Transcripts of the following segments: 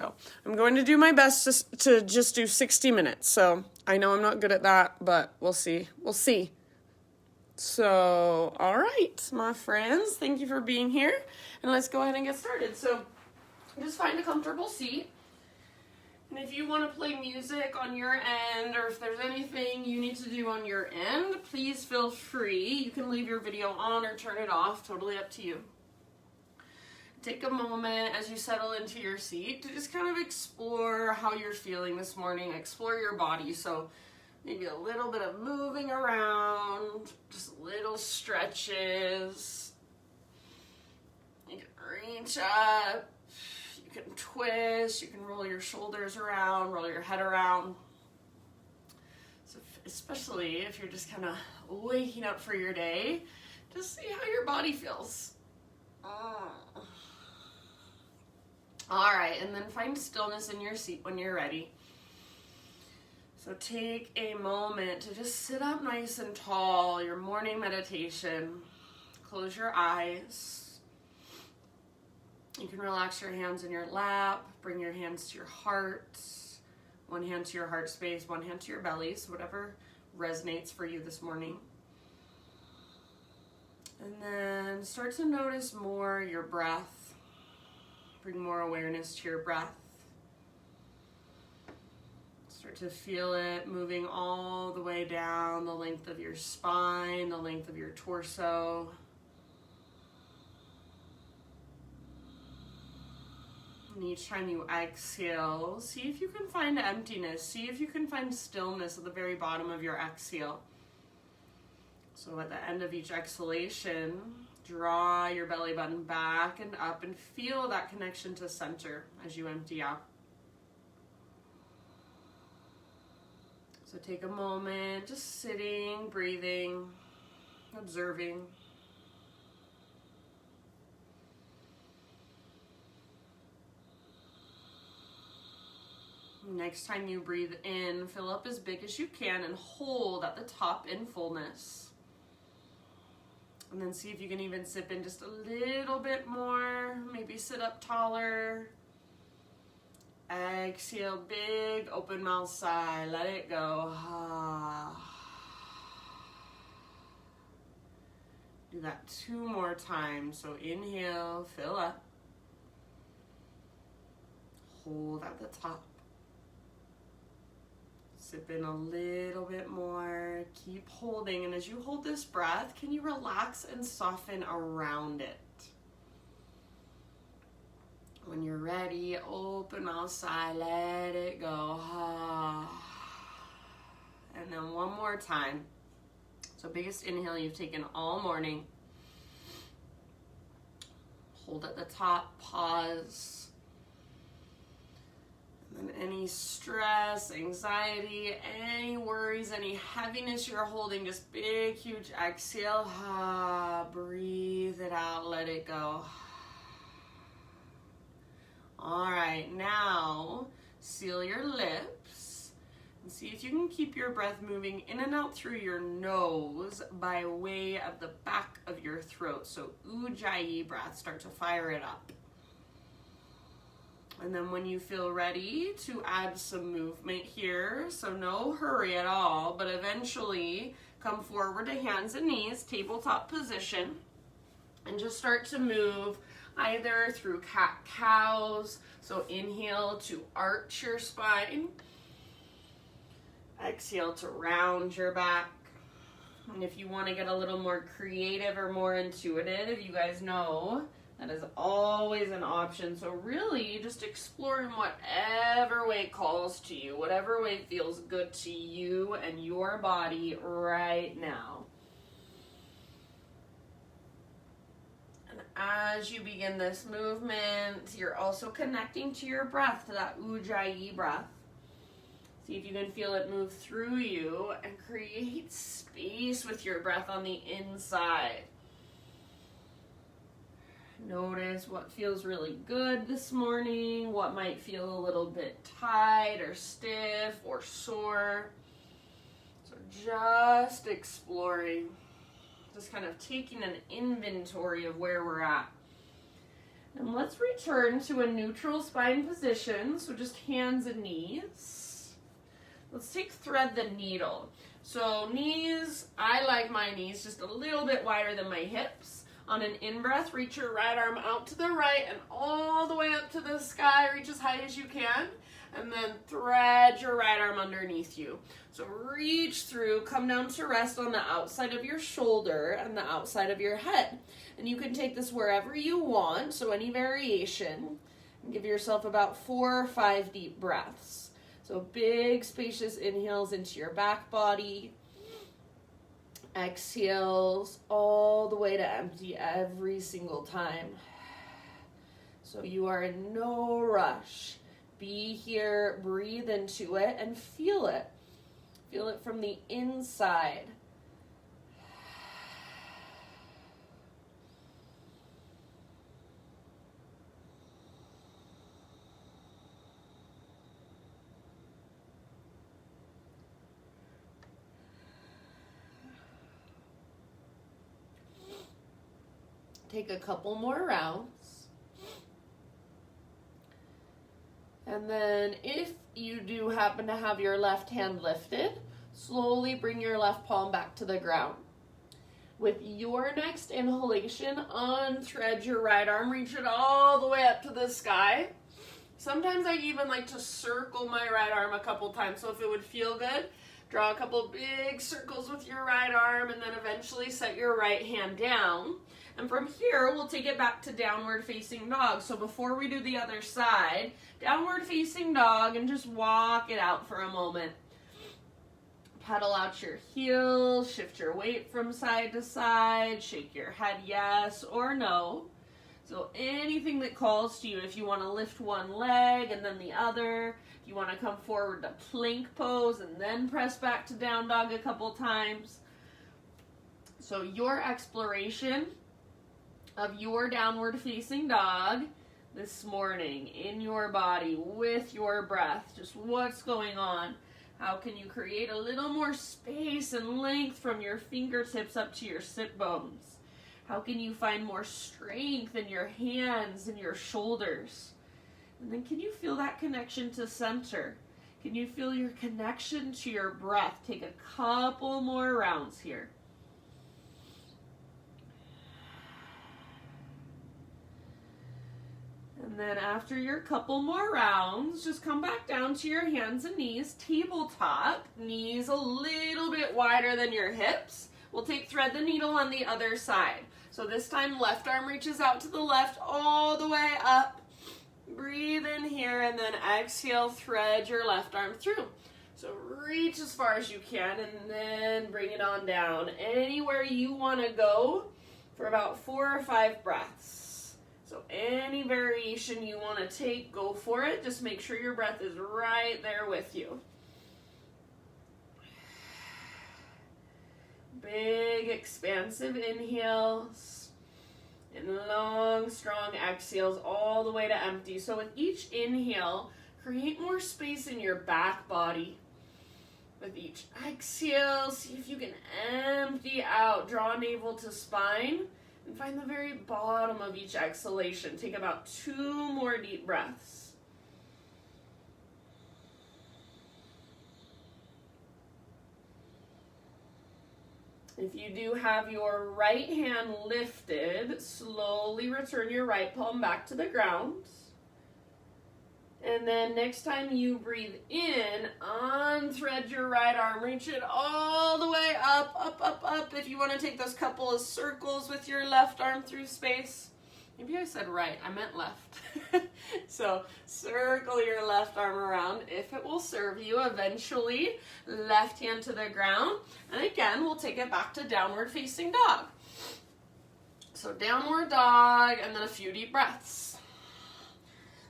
go. I'm going to do my best to just do 60 minutes. So I know I'm not good at that, but we'll see. We'll see. So, all right, my friends, thank you for being here. And let's go ahead and get started. So just find a comfortable seat. And if you want to play music on your end, or if there's anything you need to do on your end, please feel free. You can leave your video on or turn it off, totally up to you. Take a moment as you settle into your seat to just kind of explore how you're feeling this morning, explore your body. So maybe a little bit of moving around, just little stretches. You can reach up. You can twist, you can roll your shoulders around, roll your head around. So especially if you're just kind of waking up for your day, just see how your body feels. All right, and then find stillness in your seat when you're ready. So take a moment to just sit up nice and tall, your morning meditation. Close your eyes. You can relax your hands in your lap, bring your hands to your heart, one hand to your heart space, one hand to your belly, so whatever resonates for you this morning. And then start to notice more your breath. Bring more awareness to your breath. Start to feel it moving all the way down the length of your spine, the length of your torso. And each time you exhale, see if you can find emptiness. See if you can find stillness at the very bottom of your exhale. So at the end of each exhalation, draw your belly button back and up and feel that connection to center as you empty out. So take a moment, just sitting, breathing, observing. Next time you breathe in, fill up as big as you can and hold at the top in fullness. And then see if you can even sip in just a little bit more. Maybe sit up taller. Exhale, big open mouth sigh. Let it go. Do that 2 more times. So inhale, fill up. Hold at the top. Sip in a little bit more, keep holding, and as you hold this breath, can you relax and soften around it? When you're ready, open mouth sigh, let it go. And then one more time. So biggest inhale you've taken all morning. Hold at the top, pause. And any stress, anxiety, any worries, any heaviness you're holding, just big, huge exhale. Breathe it out, let it go. All right, now seal your lips and see if you can keep your breath moving in and out through your nose by way of the back of your throat. So Ujjayi breath, start to fire it up. And then when you feel ready to add some movement here, so no hurry at all, but eventually come forward to hands and knees, tabletop position, and just start to move either through cat-cows, so inhale to arch your spine, exhale to round your back. And if you want to get a little more creative or more intuitive, you guys know that is always an option. So really just explore in whatever way calls to you, whatever way feels good to you and your body right now. And as you begin this movement, you're also connecting to your breath, to that Ujjayi breath. See if you can feel it move through you and create space with your breath on the inside. Notice what feels really good this morning, what might feel a little bit tight or stiff or sore. So just exploring, just kind of taking an inventory of where we're at. And let's return to a neutral spine position, so just hands and knees. Let's thread the needle. So knees, I like my knees just a little bit wider than my hips. On an in-breath, reach your right arm out to the right and all the way up to the sky. Reach as high as you can. And then thread your right arm underneath you. So reach through, come down to rest on the outside of your shoulder and the outside of your head. And you can take this wherever you want, so any variation. And give yourself about 4 or 5 deep breaths. So big, spacious inhales into your back body. Exhales all the way to empty every single time. So you are in no rush. Be here, breathe into it, and feel it. Feel it from the inside. Take a couple more rounds. And then if you do happen to have your left hand lifted, slowly bring your left palm back to the ground. With your next inhalation, unthread your right arm, reach it all the way up to the sky. Sometimes I even like to circle my right arm a couple times, so if it would feel good, draw a couple big circles with your right arm and then eventually set your right hand down. And from here, we'll take it back to downward facing dog. So before we do the other side, downward facing dog, and just walk it out for a moment. Pedal out your heels, shift your weight from side to side, shake your head yes or no. So anything that calls to you, if you want to lift one leg and then the other, if you want to come forward to plank pose and then press back to down dog a couple times. So your exploration of your downward facing dog this morning in your body with your breath. Just what's going on? How can you create a little more space and length from your fingertips up to your sit bones? How can you find more strength in your hands and your shoulders? And then can you feel that connection to center? Can you feel your connection to your breath? Take a couple more rounds here. And then after your couple more rounds, just come back down to your hands and knees, tabletop, knees a little bit wider than your hips. We'll thread the needle on the other side. So this time left arm reaches out to the left all the way up. Breathe in here and then exhale, thread your left arm through. So reach as far as you can and then bring it on down. Anywhere you want to go for about 4 or 5 breaths. So any variation you want to take, go for it. Just make sure your breath is right there with you. Big, expansive inhales and long, strong exhales all the way to empty. So with each inhale, create more space in your back body. With each exhale, see if you can empty out. Draw navel to spine. And find the very bottom of each exhalation. Take about 2 more deep breaths. If you do have your right hand lifted, slowly return your right palm back to the ground. And then next time you breathe in, unthread your right arm. Reach it all the way up, up, up, up. If you want to take those couple of circles with your left arm through space. Maybe I said right, I meant left. So circle your left arm around if it will serve you. Eventually, left hand to the ground. And again, we'll take it back to downward facing dog. So downward dog and then a few deep breaths.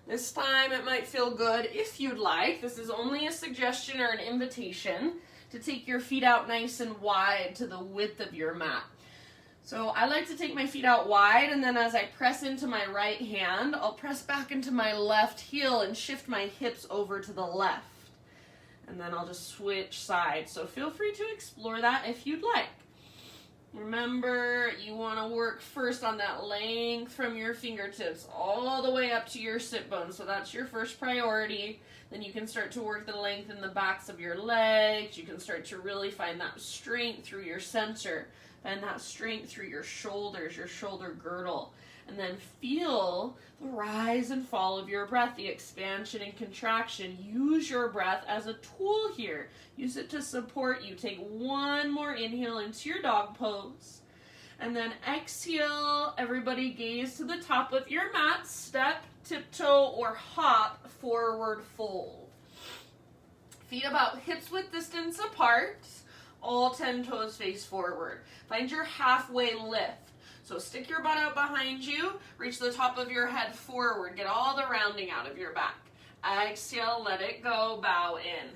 This time it might feel good if you'd like. This is only a suggestion or an invitation to take your feet out nice and wide to the width of your mat. So I like to take my feet out wide, and then as I press into my right hand, I'll press back into my left heel and shift my hips over to the left. And then I'll just switch sides. So feel free to explore that if you'd like. Remember, you want to work first on that length from your fingertips all the way up to your sit bones. So that's your first priority. Then you can start to work the length in the backs of your legs. You can start to really find that strength through your center. Find that strength through your shoulders, your shoulder girdle. And then feel the rise and fall of your breath, the expansion and contraction. Use your breath as a tool here. Use it to support you. Take one more inhale into your dog pose. And then exhale. Everybody gaze to the top of your mat. Step, tiptoe, or hop, forward fold. Feet about hips width distance apart. All 10 toes face forward. Find your halfway lift. So stick your butt out behind you, reach the top of your head forward, get all the rounding out of your back. Exhale, let it go, bow in.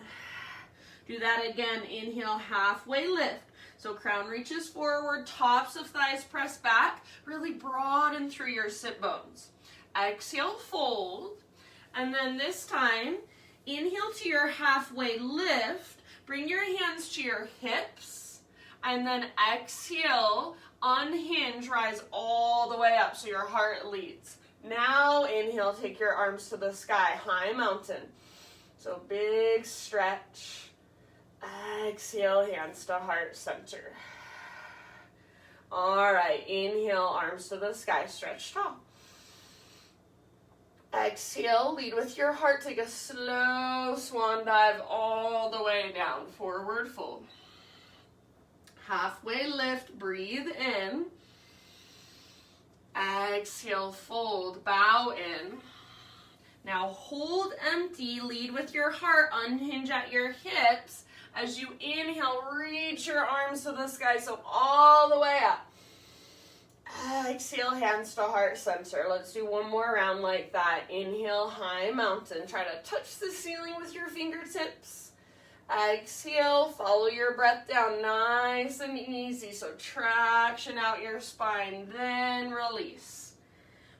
Do that again, inhale, halfway lift. So crown reaches forward, tops of thighs press back, really broaden through your sit bones. Exhale, fold, and then this time, inhale to your halfway lift, bring your hands to your hips, and then exhale, unhinge, rise all the way up so your heart leads. Now inhale, take your arms to the sky, high mountain. So big stretch. Exhale, hands to heart center. All right, inhale, arms to the sky, stretch tall. Exhale, lead with your heart, take a slow swan dive all the way down, forward fold. Halfway lift, breathe in. Exhale, fold, bow in. Now hold empty, lead with your heart, unhinge at your hips. As you inhale, reach your arms to the sky, so all the way up. Exhale, hands to heart center. Let's do one more round like that. Inhale, high mountain. Try to touch the ceiling with your fingertips. Exhale, follow your breath down nice and easy. So traction out your spine, then release.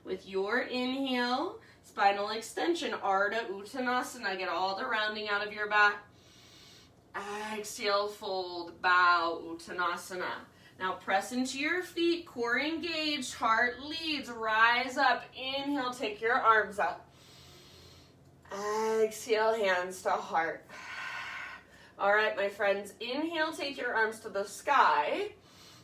With your inhale, spinal extension, Ardha Uttanasana. Get all the rounding out of your back. Exhale, fold, bow, Uttanasana. Now press into your feet, core engaged, heart leads, rise up. Inhale, take your arms up. Exhale, hands to heart. All right, my friends, inhale, take your arms to the sky.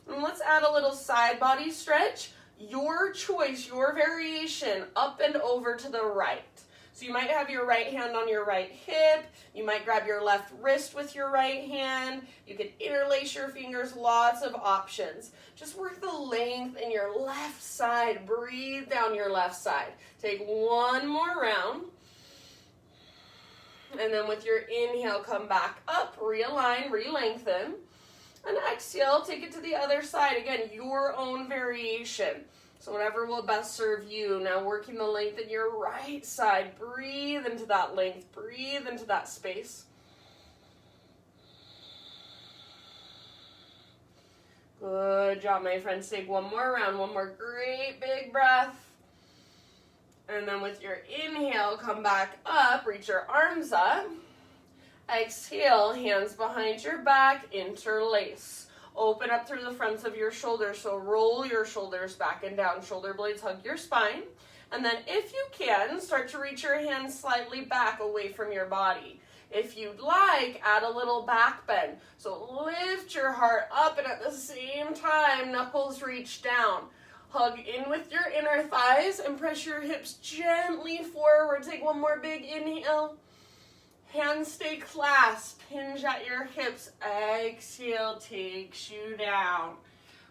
And let's add a little side body stretch. Your choice, your variation, up and over to the right. So you might have your right hand on your right hip. You might grab your left wrist with your right hand. You can interlace your fingers, lots of options. Just work the length in your left side. Breathe down your left side. Take one more round. And then with your inhale, come back up, realign, re-lengthen. And exhale, take it to the other side. Again, your own variation. So whatever will best serve you. Now working the length in your right side. Breathe into that length. Breathe into that space. Good job, my friends. Take one more round. One more great big breath. And then with your inhale, come back up. Reach your arms up. Exhale, hands behind your back. Interlace. Open up through the fronts of your shoulders, so roll your shoulders back and down. Shoulder blades hug your spine. And then if you can, start to reach your hands slightly back away from your body. If you'd like, add a little back bend. So lift your heart up and at the same time, knuckles reach down. Hug in with your inner thighs and press your hips gently forward. Take one more big inhale. Hands stay clasped, hinge at your hips. Exhale, takes you down.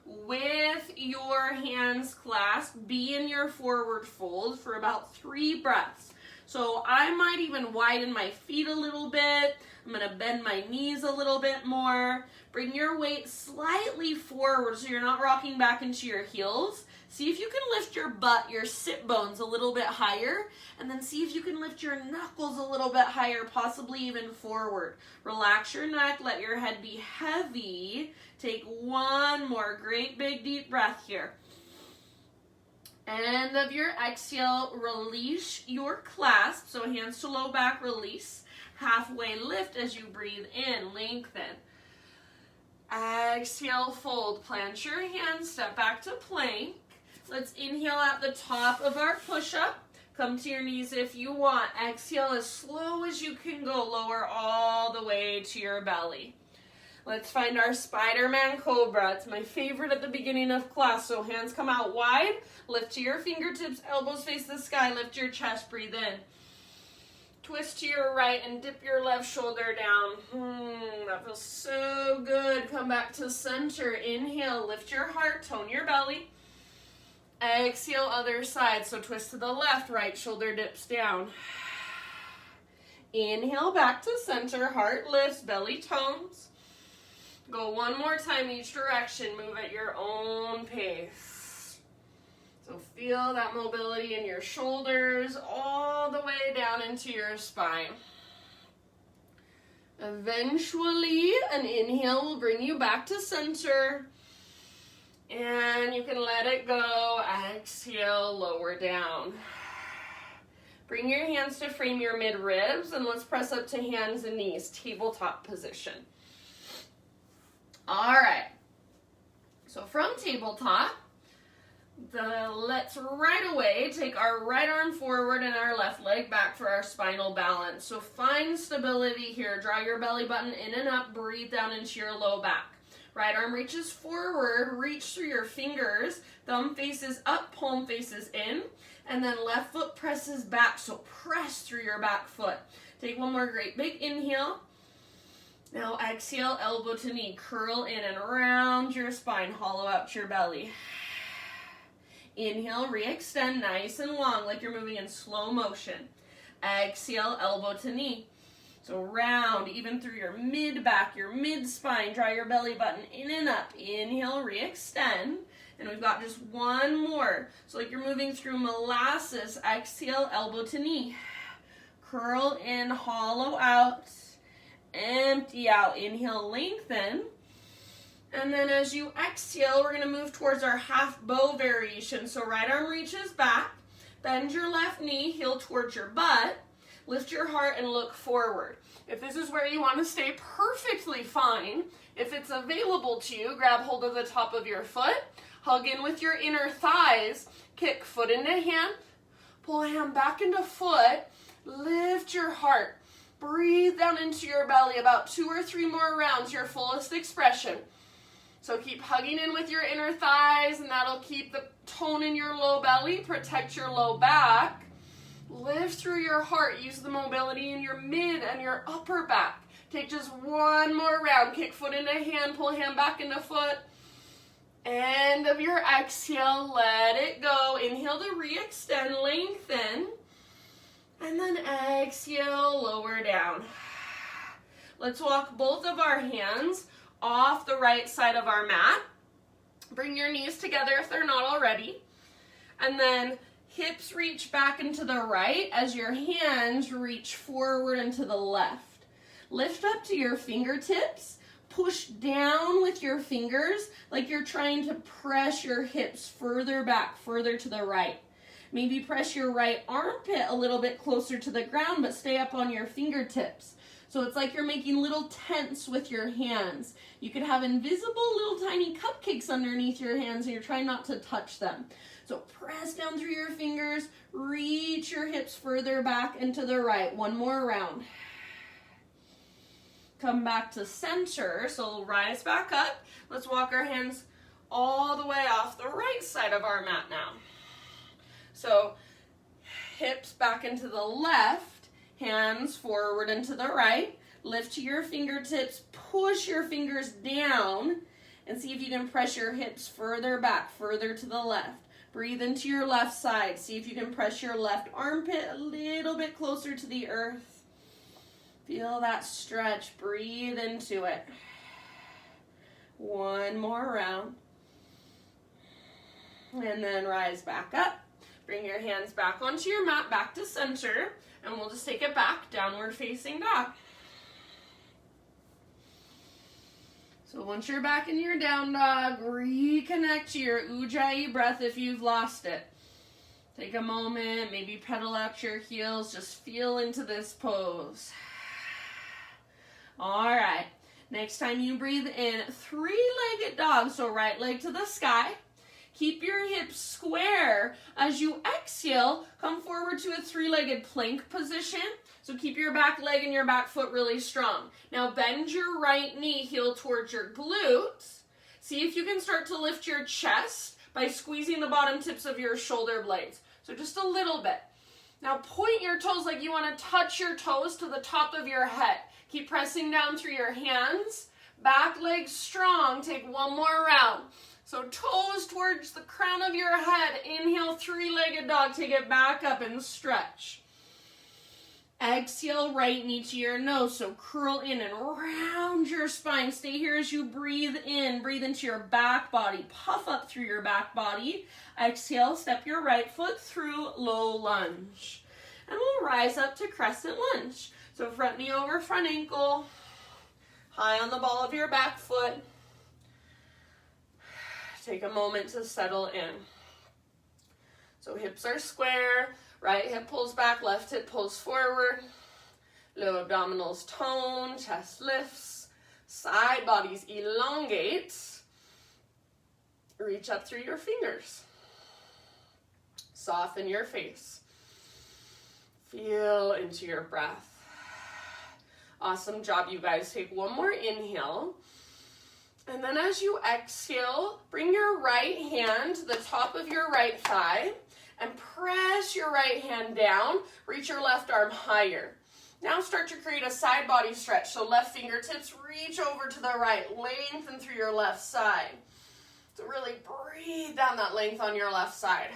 With your hands clasped, be in your forward fold for about 3 breaths. So I might even widen my feet a little bit. I'm gonna bend my knees a little bit more. Bring your weight slightly forward so you're not rocking back into your heels. See if you can lift your butt, your sit bones a little bit higher, and then see if you can lift your knuckles a little bit higher, possibly even forward. Relax your neck, let your head be heavy. Take one more great big deep breath here. End of your exhale, release your clasp, so hands to low back, release. Halfway lift as you breathe in, lengthen. Exhale, fold. Plant your hands, step back to plank. Let's inhale at the top of our push-up. Come to your knees if you want. Exhale as slow as you can go. Lower all the way to your belly. Let's find our Spider-Man Cobra. It's my favorite at the beginning of class. So hands come out wide. Lift to your fingertips. Elbows face the sky. Lift your chest. Breathe in. Twist to your right and dip your left shoulder down. That feels so good. Come back to center. Inhale. Lift your heart. Tone your belly. Exhale, other side. So twist to the left. Right shoulder dips down. Inhale, back to center. Heart lifts. Belly tones. Go one more time each direction. Move at your own pace. So feel that mobility in your shoulders all the way down into your spine. Eventually, an inhale will bring you back to center. And you can let it go. Exhale, lower down. Bring your hands to frame your mid-ribs, and let's press up to hands and knees, tabletop position. All right, so from tabletop, let's right away take our right arm forward and our left leg back for our spinal balance. So find stability here. Draw your belly button in and up. Breathe down into your low back. Right arm reaches forward. Reach through your fingers. Thumb faces up, palm faces in. And then left foot presses back. So press through your back foot. Take one more great big inhale. Now exhale, elbow to knee, curl in and round your spine, hollow out your belly. Inhale, re-extend nice and long like you're moving in slow motion. Exhale, elbow to knee. So round, even through your mid-back, your mid-spine, draw your belly button in and up. Inhale, re-extend. And we've got just one more. So like you're moving through molasses. Exhale, elbow to knee. Curl in, hollow out. Empty out. Inhale, lengthen. And then as you exhale, we're going to move towards our half bow variation. So right arm reaches back. Bend your left knee, heel towards your butt. Lift your heart and look forward. If this is where you want to stay, perfectly fine. If it's available to you, grab hold of the top of your foot. Hug in with your inner thighs. Kick foot into hand. Pull hand back into foot. Lift your heart. Breathe down into your belly. About 2 or 3 more rounds, your fullest expression. So keep hugging in with your inner thighs, and that'll keep the tone in your low belly, protect your low back. Lift through your heart. Use the mobility in your mid and your upper back. Take just one more round. Kick foot into hand, pull hand back into foot. End of your exhale, let it go. Inhale to re-extend, lengthen. And then exhale, lower down. Let's walk both of our hands off the right side of our mat. Bring your knees together if they're not already. And then hips reach back into the right as your hands reach forward into the left. Lift up to your fingertips. Push down with your fingers like you're trying to press your hips further back, further to the right. Maybe press your right armpit a little bit closer to the ground, but stay up on your fingertips. So it's like you're making little tents with your hands. You could have invisible little tiny cupcakes underneath your hands and you're trying not to touch them. So press down through your fingers, reach your hips further back and to the right. One more round. Come back to center, so rise back up. Let's walk our hands all the way off the right side of our mat now. So hips back into the left, hands forward and to the right. Lift to your fingertips, push your fingers down, and see if you can press your hips further back, further to the left. Breathe into your left side. See if you can press your left armpit a little bit closer to the earth. Feel that stretch. Breathe into it. One more round. And then rise back up. Bring your hands back onto your mat, back to center, and we'll just take it back, downward facing dog. So once you're back in your down dog, reconnect to your Ujjayi breath if you've lost it. Take a moment, maybe pedal out your heels, just feel into this pose. All right, Next time you breathe in, three-legged dog. So right leg to the sky. Keep your hips square. As you exhale, come forward to a three-legged plank position. So keep your back leg and your back foot really strong. Now bend your right knee, heel towards your glutes. See if you can start to lift your chest by squeezing the bottom tips of your shoulder blades. So just a little bit. Now point your toes like you want to touch your toes to the top of your head. Keep pressing down through your hands. Back leg strong. Take one more round. So toes towards the crown of your head. Inhale, three-legged dog. Take it back up and stretch. Exhale, right knee to your nose. So curl in and round your spine. Stay here as you breathe in. Breathe into your back body. Puff up through your back body. Exhale, step your right foot through low lunge. And we'll rise up to crescent lunge. So front knee over front ankle. High on the ball of your back foot. Take a moment to settle in. So hips are square, right hip pulls back, left hip pulls forward, low abdominals tone, chest lifts, side bodies elongate. Reach up through your fingers. Soften your face. Feel into your breath. Awesome job, you guys. Take one more inhale. And then as you exhale, bring your right hand to the top of your right thigh and press your right hand down. Reach your left arm higher. Now start to create a side body stretch. So left fingertips reach over to the right. Lengthen through your left side. So really breathe down that length on your left side.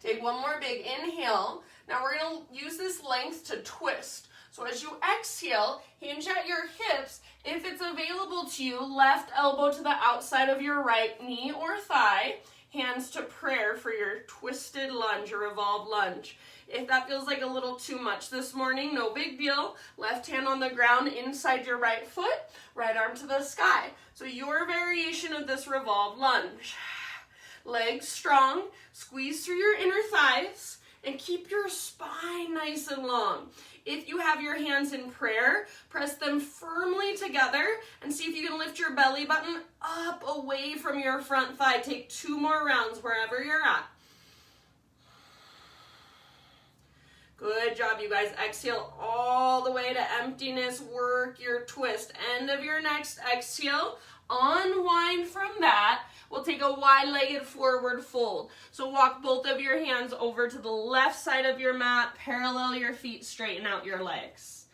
Take one more big inhale. Now we're going to use this length to twist. So as you exhale, hinge at your hips. If it's available to you, left elbow to the outside of your right knee or thigh. Hands to prayer for your twisted lunge or revolved lunge. If that feels like a little too much this morning, no big deal. Left hand on the ground inside your right foot, right arm to the sky. So your variation of this revolved lunge. Legs strong, squeeze through your inner thighs, and keep your spine nice and long. If you have your hands in prayer, press them firmly together and see if you can lift your belly button up away from your front thigh. Take 2 more rounds wherever you're at. Good job, you guys. Exhale all the way to emptiness. Work your twist. End of your next exhale. Unwind from that. We'll take a wide-legged forward fold. So walk both of your hands over to the left side of your mat. Parallel your feet. Straighten out your legs.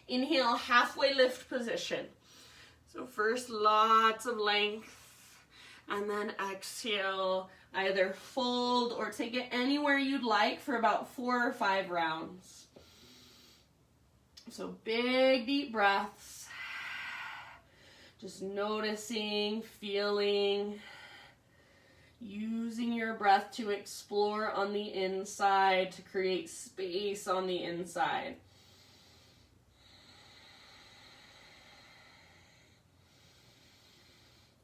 Inhale, halfway lift position. So first, lots of length. And then exhale, either fold or take it anywhere you'd like for about 4 or 5 rounds. So big, deep breaths. Just noticing, feeling, using your breath to explore on the inside, to create space on the inside.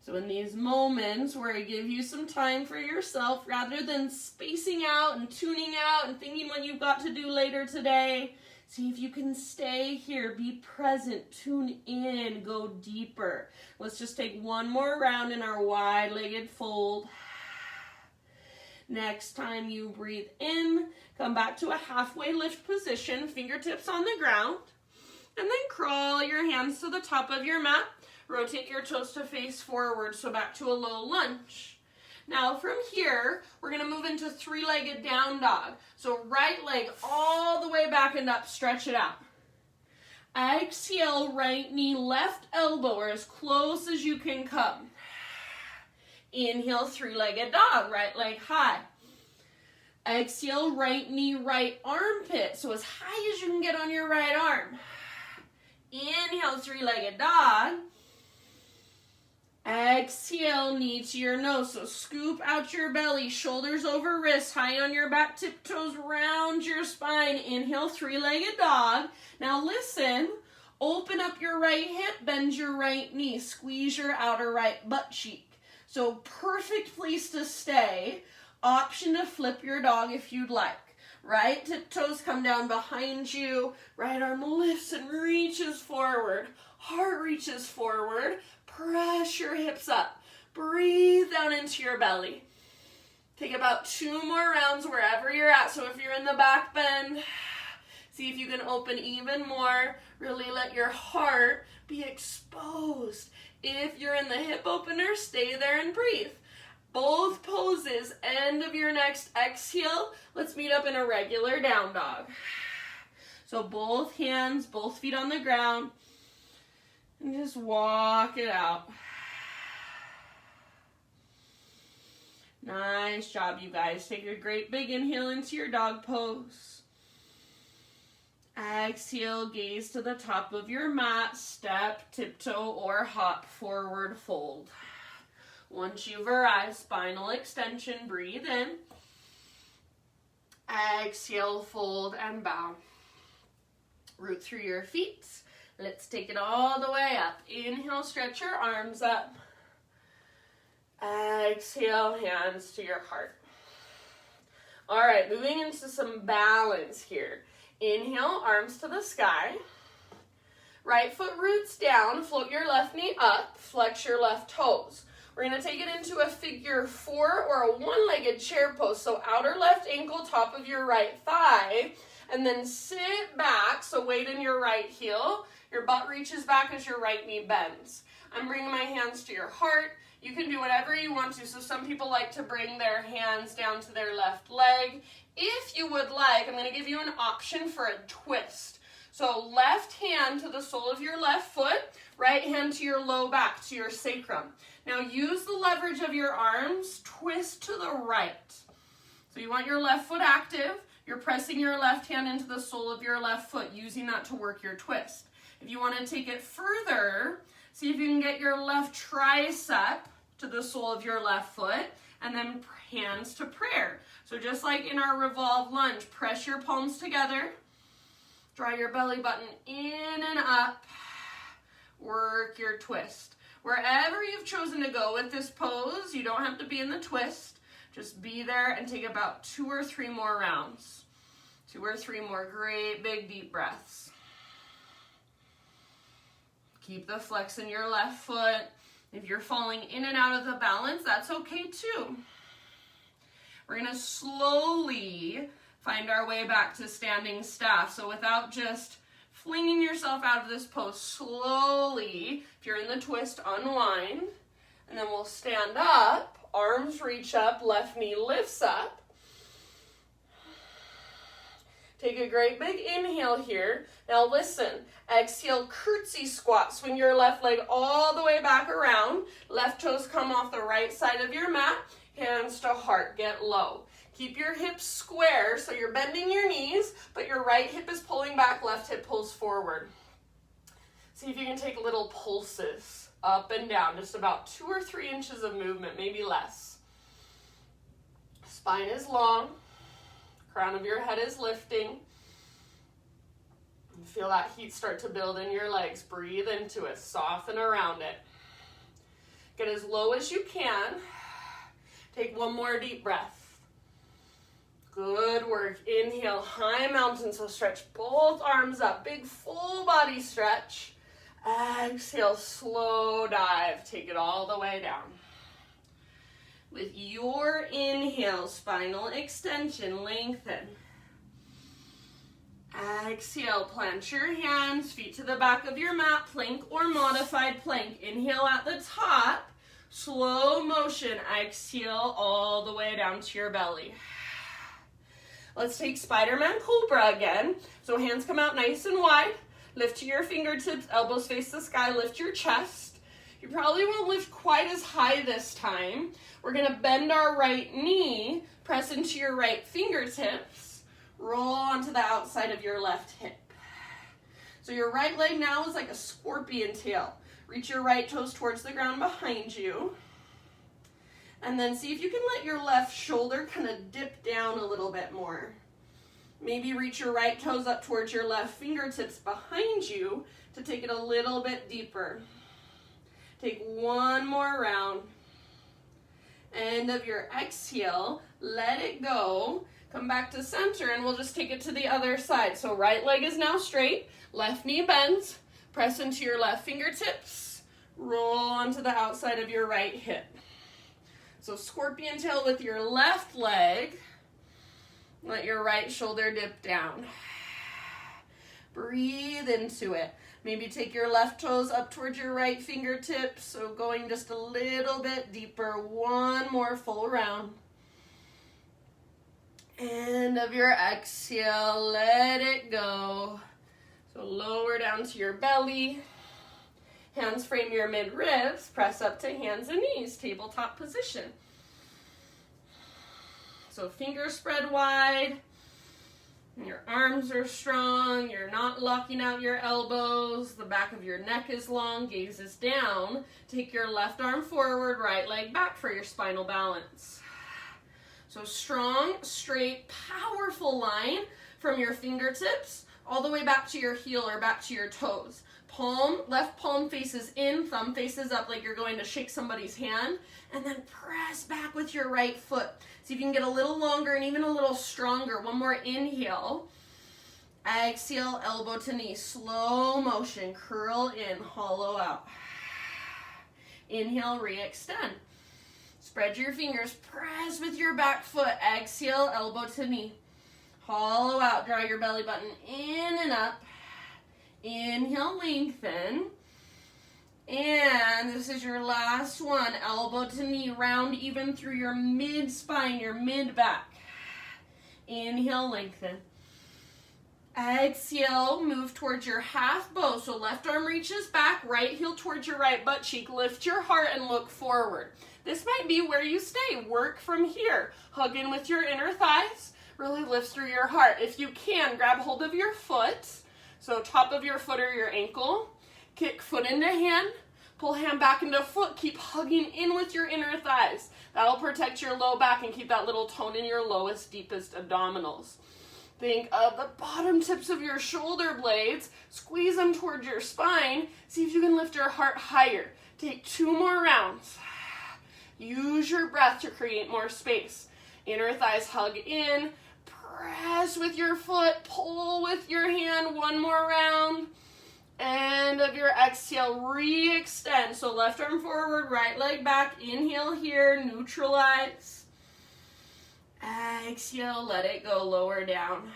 So in these moments where I give you some time for yourself, rather than spacing out and tuning out and thinking what you've got to do later today, see if you can stay here, be present, tune in, go deeper. Let's just take one more round in our wide-legged fold. Next time you breathe in, come back to a halfway lift position, fingertips on the ground, and then crawl your hands to the top of your mat. Rotate your toes to face forward, so back to a low lunge. Now from here, we're going to move into 3-legged down dog. So right leg all the way back and up, stretch it out. Exhale, right knee, left elbow, or as close as you can come. Inhale, 3-legged dog, right leg high. Exhale, right knee, right armpit, so as high as you can get on your right arm. Inhale, 3-legged dog. Exhale, knee to your nose. So scoop out your belly, shoulders over wrists, high on your back, tiptoes round your spine. Inhale, 3-legged dog. Now listen, open up your right hip, bend your right knee, squeeze your outer right butt cheek. So perfect place to stay. Option to flip your dog if you'd like. Right tiptoes come down behind you. Right arm lifts and reaches forward. Heart reaches forward. Press your hips up. Breathe down into your belly. Take about 2 more rounds wherever you're at. So if you're in the back bend, see if you can open even more. Really let your heart be exposed. If you're in the hip opener, stay there and breathe. Both poses, end of your next exhale. Let's meet up in a regular down dog. So both hands, both feet on the ground, and just walk it out. Nice job, you guys. Take a great big inhale into your dog pose. Exhale, gaze to the top of your mat, step, tiptoe, or hop forward fold. Once you've arrived, spinal extension, breathe in. Exhale, fold and bow. Root through your feet. Let's take it all the way up. Inhale, stretch your arms up. Exhale, hands to your heart. All right, moving into some balance here. Inhale, arms to the sky. Right foot roots down, float your left knee up, flex your left toes. We're going to take it into a figure 4 or a one-legged chair pose. So outer left ankle, top of your right thigh, and then sit back, so weight in your right heel. Your butt reaches back as your right knee bends. I'm bringing my hands to your heart. You can do whatever you want to. So some people like to bring their hands down to their left leg. If you would like, I'm going to give you an option for a twist. So left hand to the sole of your left foot, right hand to your low back, to your sacrum. Now use the leverage of your arms, twist to the right. So you want your left foot active. You're pressing your left hand into the sole of your left foot, using that to work your twist. If you want to take it further, see if you can get your left tricep to the sole of your left foot, and then hands to prayer. So just like in our revolve lunge, press your palms together, draw your belly button in and up, work your twist. Wherever you've chosen to go with this pose, you don't have to be in the twist. Just be there and take about 2 or 3 more rounds. 2 or 3 more great big deep breaths. Keep the flex in your left foot. If you're falling in and out of the balance, that's okay too. We're going to slowly find our way back to standing staff. So without just flinging yourself out of this pose, slowly, if you're in the twist, unwind. And then we'll stand up, arms reach up, left knee lifts up. Take a great big inhale here. Now listen, exhale, curtsy squat. Swing your left leg all the way back around. Left toes come off the right side of your mat. Hands to heart, get low. Keep your hips square, so you're bending your knees, but your right hip is pulling back, left hip pulls forward. See if you can take little pulses up and down, just about 2 or 3 inches of movement, maybe less. Spine is long, crown of your head is lifting. Feel that heat start to build in your legs. Breathe into it, soften around it. Get as low as you can. Take 1 more deep breath. Good work. Inhale, high mountain, so stretch both arms up. Big full body stretch. Exhale, slow dive. Take it all the way down. With your inhale, spinal extension, lengthen. Exhale, plant your hands, feet to the back of your mat, plank or modified plank. Inhale at the top, slow motion. Exhale all the way down to your belly. Let's take Spider-Man Cobra again. So hands come out nice and wide. Lift to your fingertips, elbows face the sky, lift your chest. You probably won't lift quite as high this time. We're gonna bend our right knee, press into your right fingertips, roll onto the outside of your left hip. So your right leg now is like a scorpion tail. Reach your right toes towards the ground behind you. And then see if you can let your left shoulder kind of dip down a little bit more. Maybe reach your right toes up towards your left fingertips behind you to take it a little bit deeper. Take 1 more round. End of your exhale, let it go. Come back to center, and we'll just take it to the other side. So right leg is now straight, left knee bends, press into your left fingertips, roll onto the outside of your right hip. So scorpion tail with your left leg, let your right shoulder dip down. Breathe into it. Maybe take your left toes up towards your right fingertips, so going just a little bit deeper. One more full round. End of your exhale, let it go. So lower down to your belly. Hands frame your mid-ribs. Press up to hands and knees, tabletop position. So fingers spread wide. Your arms are strong, you're not locking out your elbows, the back of your neck is long, gaze is down. Take your left arm forward, right leg back for your spinal balance. So strong, straight, powerful line from your fingertips all the way back to your heel or back to your toes. Palm, left palm faces in, thumb faces up like you're going to shake somebody's hand, and then press back with your right foot. See if you can get a little longer and even a little stronger. One more inhale. Exhale, elbow to knee. Slow motion. Curl in, hollow out. Inhale, re-extend. Spread your fingers. Press with your back foot. Exhale, elbow to knee. Hollow out. Draw your belly button in and up. Inhale, lengthen. And this is your last one. Elbow to knee, round even through your mid-spine, your mid-back. Inhale, lengthen. Exhale, move towards your half bow. So left arm reaches back, right heel towards your right butt cheek. Lift your heart and look forward. This might be where you stay. Work from here. Hug in with your inner thighs. Really lift through your heart. If you can, grab hold of your foot. So top of your foot or your ankle. Kick foot into hand, pull hand back into foot, keep hugging in with your inner thighs. That'll protect your low back and keep that little tone in your lowest, deepest abdominals. Think of the bottom tips of your shoulder blades, squeeze them towards your spine, see if you can lift your heart higher. Take 2 more rounds. Use your breath to create more space. Inner thighs hug in, press with your foot, pull with your hand, 1 more round. End of your exhale, re-extend. So left arm forward, right leg back. Inhale here, neutralize. Exhale, let it go, lower down.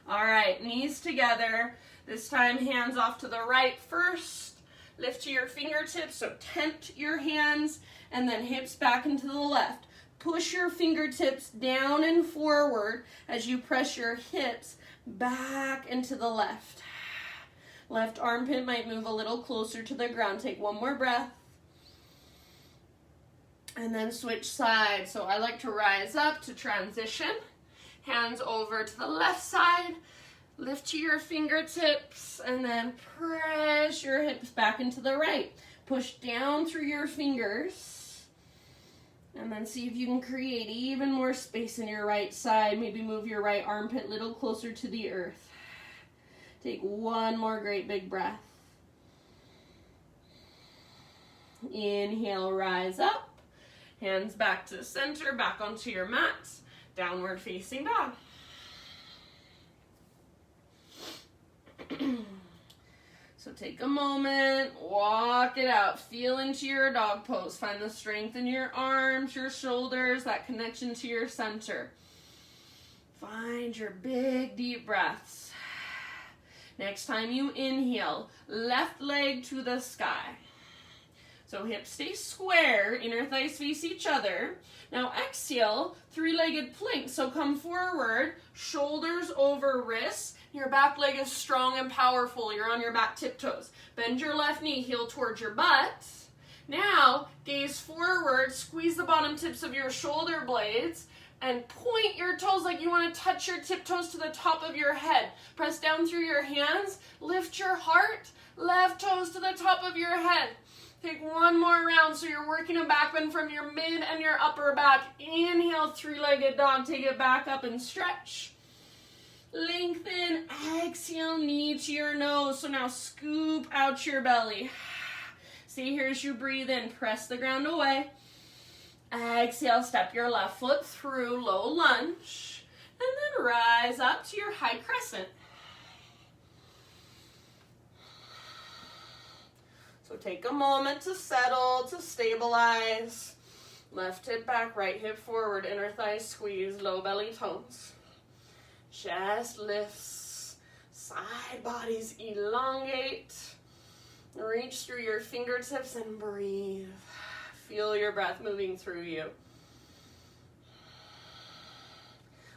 All right, knees together. This time, hands off to the right first. Lift to your fingertips, so tent your hands, and then hips back into the left. Push your fingertips down and forward as you press your hips back into the left. Left armpit might move a little closer to the ground. Take 1 more breath. And then switch sides. So I like to rise up to transition. Hands over to the left side. Lift to your fingertips and then press your hips back into the right. Push down through your fingers. And then see if you can create even more space in your right side. Maybe move your right armpit a little closer to the earth. Take 1 more great big breath. Inhale, rise up. Hands back to the center, back onto your mats. Downward facing dog. So take a moment, walk it out. Feel into your dog pose. Find the strength in your arms, your shoulders, that connection to your center. Find your big deep breaths. Next time you inhale, left leg to the sky. So hips stay square, inner thighs face each other. Now exhale, 3-legged plank. So come forward, shoulders over wrists. Your back leg is strong and powerful. You're on your back tiptoes. Bend your left knee, heel towards your butt. Now, gaze forward, squeeze the bottom tips of your shoulder blades, and point your toes like you want to touch your tiptoes to the top of your head. Press down through your hands, lift your heart, left toes to the top of your head. Take 1 more round so you're working a back bend from your mid and your upper back. Inhale, 3-legged dog. Take it back up and stretch. Lengthen, exhale, knee to your nose. So now scoop out your belly. Stay here as you breathe in. Press the ground away. Exhale, step your left foot through, low lunge, and then rise up to your high crescent. So take a moment to settle, to stabilize. Left hip back, right hip forward, inner thigh squeeze, low belly tones. Chest lifts, side bodies elongate. Reach through your fingertips and breathe. Feel your breath moving through you.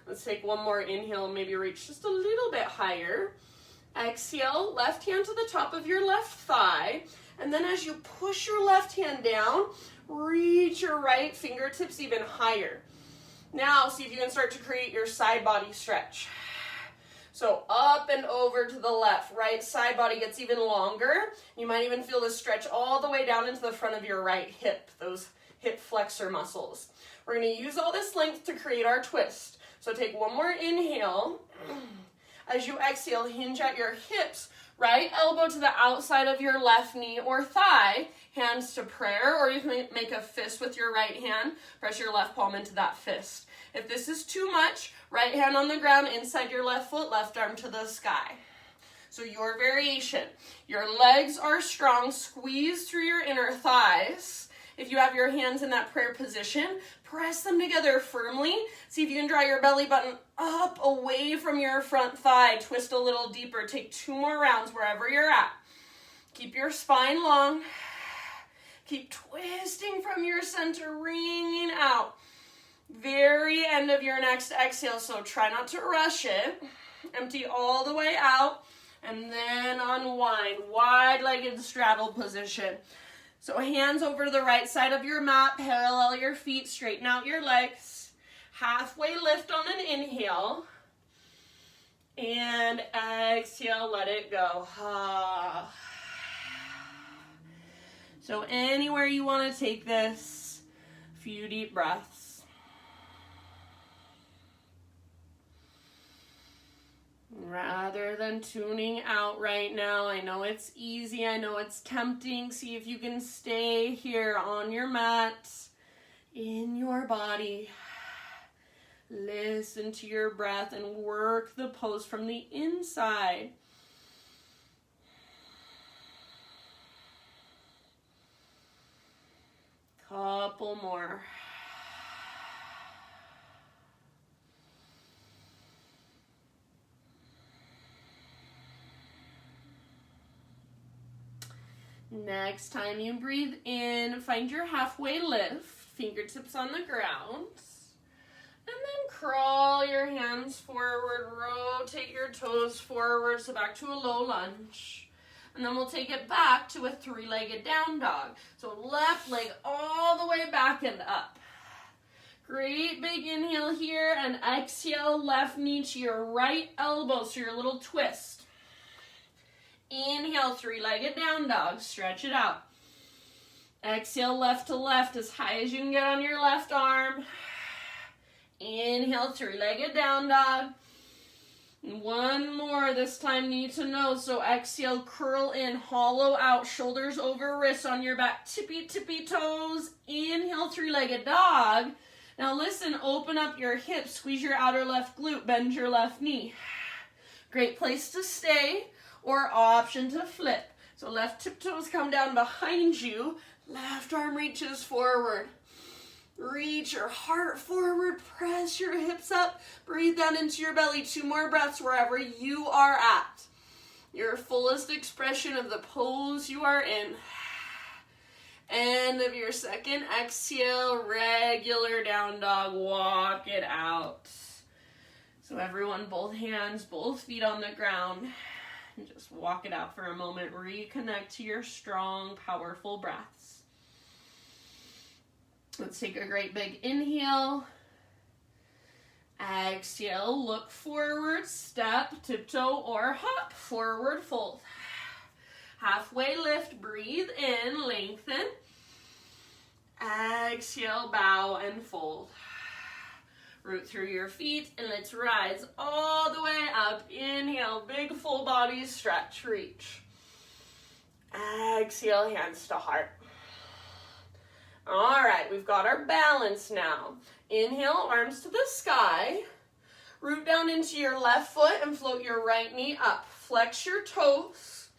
Let's take one more inhale, maybe reach just a little bit higher. Exhale, left hand to the top of your left thigh. And then as you push your left hand down, reach your right fingertips even higher. Now, see if you can start to create your side body stretch. So up and over to the left, right side body gets even longer. You might even feel the stretch all the way down into the front of your right hip, those hip flexor muscles. We're going to use all this length to create our twist. So take one more inhale. As you exhale, hinge at your hips. Right elbow to the outside of your left knee or thigh, hands to prayer, or you can make a fist with your right hand. Press your left palm into that fist. If this is too much, right hand on the ground inside your left foot, left arm to the sky. So your variation. Your legs are strong, squeeze through your inner thighs. If you have your hands in that prayer position, press them together firmly. See if you can draw your belly button up away from your front thigh. Twist a little deeper. Take 2 more rounds wherever you're at. Keep your spine long. Keep twisting from your center, wringing out. Very end of your next exhale, so try not to rush it. Empty all the way out, and then unwind. Wide-legged straddle position. So hands over to the right side of your mat, parallel your feet, straighten out your legs. Halfway lift on an inhale. And exhale, let it go. So anywhere you want to take this, a few deep breaths. Rather than tuning out right now, I know it's easy, I know it's tempting. See if you can stay here on your mat, in your body. Listen to your breath and work the pose from the inside. Couple more. Next time you breathe in, find your halfway lift, fingertips on the ground. And then crawl your hands forward, rotate your toes forward, so back to a low lunge. And then we'll take it back to a 3-legged down dog. So left leg all the way back and up. Great big inhale here, and exhale, left knee to your right elbow, so your little twist. Inhale, 3-legged down dog, stretch it out. Exhale, left to left, as high as you can get on your left arm. Inhale, 3-legged down dog. One more, this time knee to nose. So exhale, curl in, hollow out, shoulders over wrists on your back, tippy toes. Inhale, 3-legged dog. Now listen, open up your hips, squeeze your outer left glute, bend your left knee. Great place to stay, or option to flip. So left tiptoes come down behind you, left arm reaches forward. Reach your heart forward, press your hips up, breathe down into your belly. 2 more breaths wherever you are at. Your fullest expression of the pose you are in. End of your second exhale, regular down dog, walk it out. So everyone, both hands, both feet on the ground. And just walk it out for a moment. Reconnect to your strong, powerful breaths. Let's take a great big inhale. Exhale, look forward, step, tiptoe, or hop, forward fold. Halfway lift, breathe in, lengthen. Exhale, bow and fold. Root through your feet, and let's rise all the way up. Inhale, big full body stretch, reach. Exhale, hands to heart. All right, we've got our balance now. Inhale, arms to the sky. Root down into your left foot and float your right knee up. Flex your toes.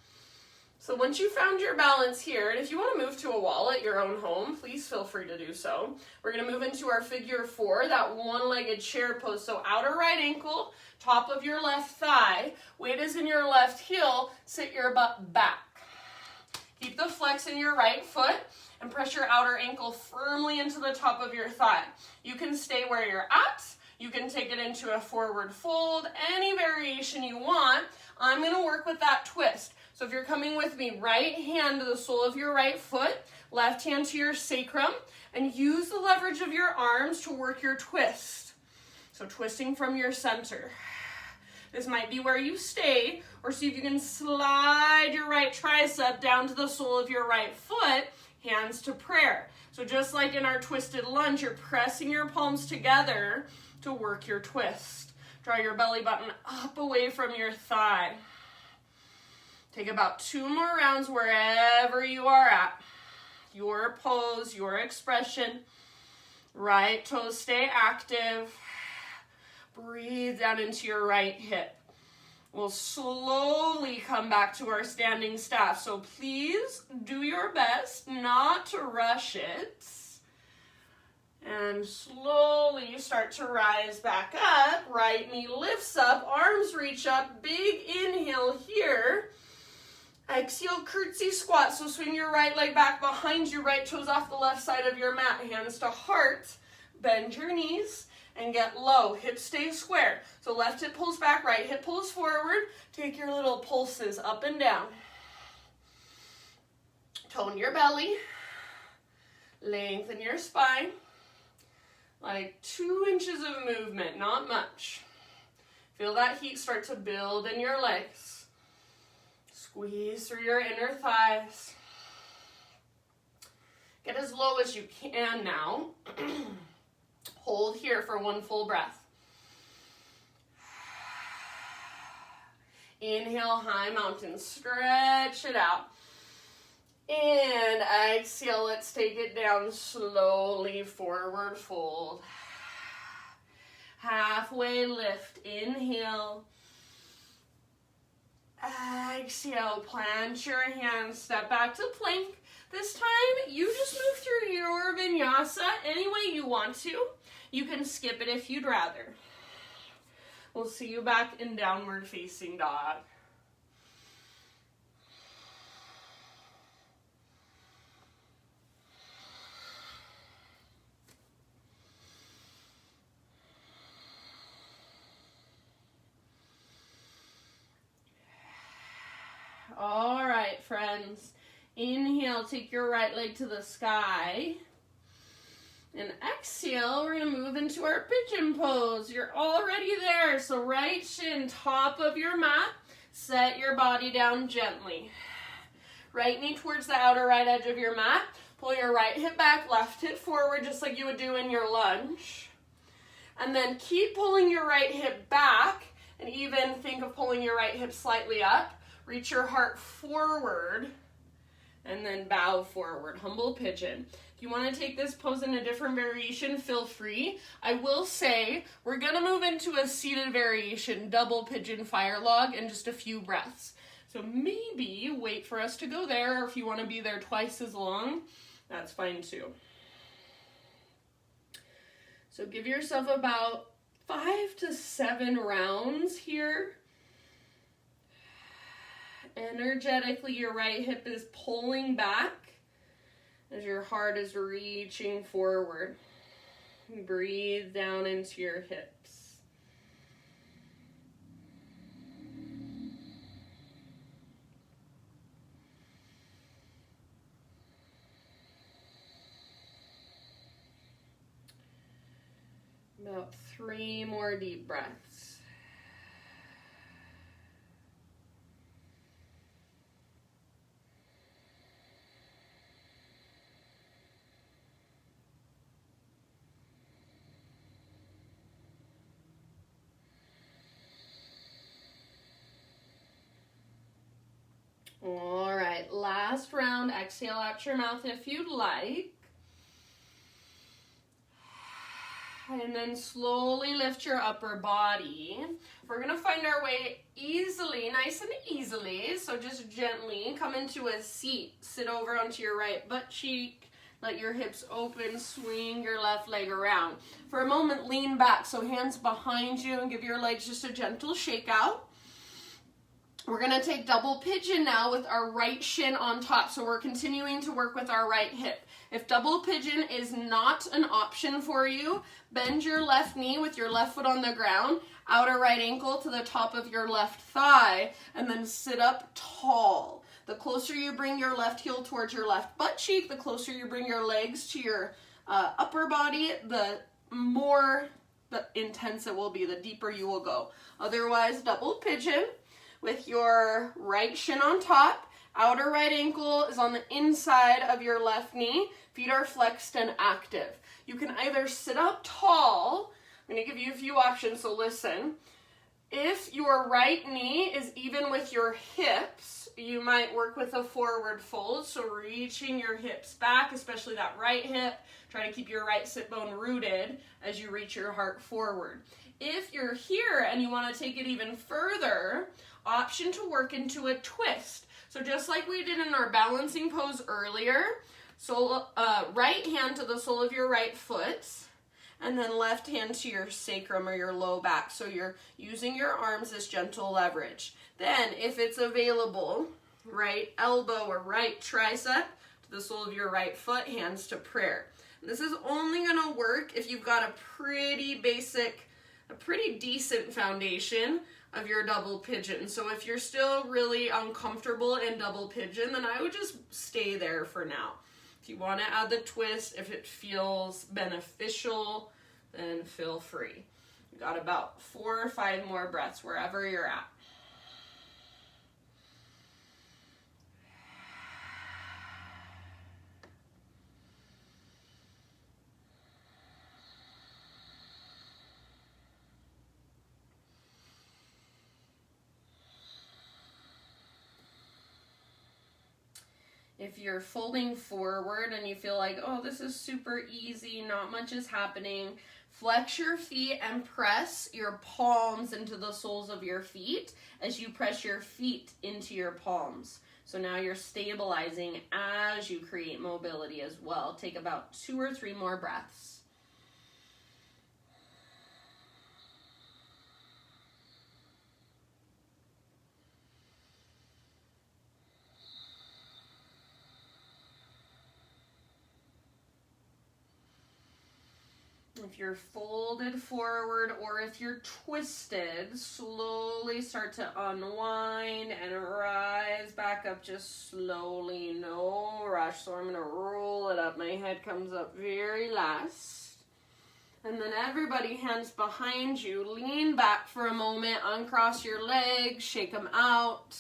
So once you found your balance here, and if you want to move to a wall at your own home, please feel free to do so. We're going to move into our figure 4, that one-legged chair pose. So outer right ankle, top of your left thigh, weight is in your left heel, sit your butt back. Keep the flex in your right foot and press your outer ankle firmly into the top of your thigh. You can stay where you're at. You can take it into a forward fold, any variation you want. I'm going to work with that twist. So if you're coming with me, right hand to the sole of your right foot, left hand to your sacrum, and use the leverage of your arms to work your twist. So twisting from your center. This might be where you stay, or see if you can slide your right tricep down to the sole of your right foot, hands to prayer. So just like in our twisted lunge, you're pressing your palms together to work your twist. Draw your belly button up away from your thigh. Take about 2 more rounds wherever you are at. Your pose, your expression. Right toes stay active. Breathe down into your right hip. We'll slowly come back to our standing staff. So please do your best not to rush it. And slowly start to rise back up. Right knee lifts up, arms reach up, big inhale here. Exhale, curtsy squat. So swing your right leg back behind you, right toes off the left side of your mat, hands to heart. Bend your knees and get low. Hips stay square. So left hip pulls back, right hip pulls forward. Take your little pulses up and down. Tone your belly. Lengthen your spine. Like 2 inches of movement, not much. Feel that heat start to build in your legs. Squeeze through your inner thighs. Get as low as you can now. Hold here for 1 full breath. Inhale, high mountain, stretch it out. And exhale, let's take it down slowly, forward fold. Halfway lift, inhale. Exhale, plant your hands, step back to plank. This time, you just move through your vinyasa any way you want to. You can skip it if you'd rather. We'll see you back in downward facing dog. All right, friends. Inhale, take your right leg to the sky. And exhale, we're going to move into our pigeon pose. You're already there. So right shin, top of your mat. Set your body down gently. Right knee towards the outer right edge of your mat. Pull your right hip back, left hip forward, just like you would do in your lunge. And then keep pulling your right hip back, and even think of pulling your right hip slightly up. Reach your heart forward, and then bow forward, humble pigeon. If you want to take this pose in a different variation, feel free. I will say, we're going to move into a seated variation, double pigeon fire log, in just a few breaths. So maybe wait for us to go there, or if you want to be there twice as long, that's fine too. So give yourself about 5 to 7 rounds here. Energetically, your right hip is pulling back as your heart is reaching forward. Breathe down into your hips. About 3 more deep breaths. All right, last round. Exhale out your mouth if you'd like. And then slowly lift your upper body. We're gonna find our way easily, nice and easily. So just gently come into a seat. Sit over onto your right butt cheek. Let your hips open, swing your left leg around. For a moment, lean back. So hands behind you and give your legs just a gentle shake out. We're gonna take double pigeon now with our right shin on top. So we're continuing to work with our right hip. If double pigeon is not an option for you, bend your left knee with your left foot on the ground, outer right ankle to the top of your left thigh, and then sit up tall. The closer you bring your left heel towards your left butt cheek, the closer you bring your legs to your upper body, the more intense it will be, the deeper you will go. Otherwise, double pigeon with your right shin on top. Outer right ankle is on the inside of your left knee. Feet are flexed and active. You can either sit up tall. I'm going to give you a few options, so listen. If your right knee is even with your hips, you might work with a forward fold, so reaching your hips back, especially that right hip. Try to keep your right sit bone rooted as you reach your heart forward. If you're here and you want to take it even further, option to work into a twist. So just like we did in our balancing pose earlier, so right hand to the sole of your right foot, and then left hand to your sacrum or your low back. So you're using your arms as gentle leverage. Then, if it's available, right elbow or right tricep to the sole of your right foot, hands to prayer. And this is only gonna work if you've got a pretty decent foundation of your double pigeon. So if you're still really uncomfortable in double pigeon, then I would just stay there for now. If you want to add the twist, if it feels beneficial, then feel free. You got about 4 or 5 more breaths wherever you're at. If you're folding forward and you feel like, oh, this is super easy, not much is happening, flex your feet and press your palms into the soles of your feet as you press your feet into your palms. So now you're stabilizing as you create mobility as well. Take about 2 or 3 more breaths. If you're folded forward or if you're twisted, slowly start to unwind and rise back up just slowly, no rush. So I'm going to roll it up. My head comes up very last. And then everybody, hands behind you, lean back for a moment, uncross your legs, shake them out.